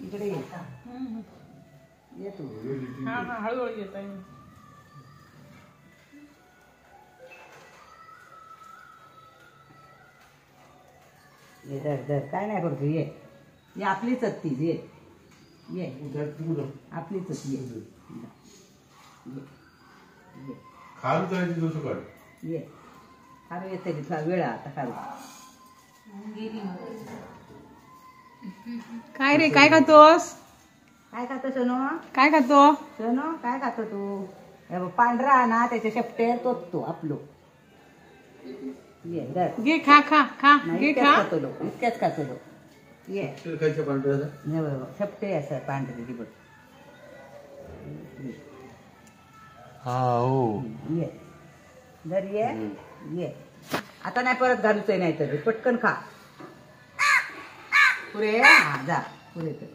इकडे ये. ये तू. हा हा हळूहळू येत आहे. ये धर धर काय नाही करतो. ये ये आपलीच ती. ये ये आपलीच ये. खारू करायची दोष काढ. ये खारू येते की थोडा वेळ आता खारू. काय रे काय खातोस? काय खातो सोनो? काय खातो? सोनो काय खातो तू? हे बघ, पांढरा ना त्याच्या शेपटे तोचतो आपलो. ये धर. घे खा खा खा नाही, घे इतक्याच खा. खातो लोक. इतक्याच खातो लोक. ये खायच्या पांढऱ्याचा हे बघ शेपटे असं पांढरी ती बघ. हा हो. ये धर. ये ये आता नाही परत घालूच नाही तर पटकन खा. पुरे हा जा पुरे कर.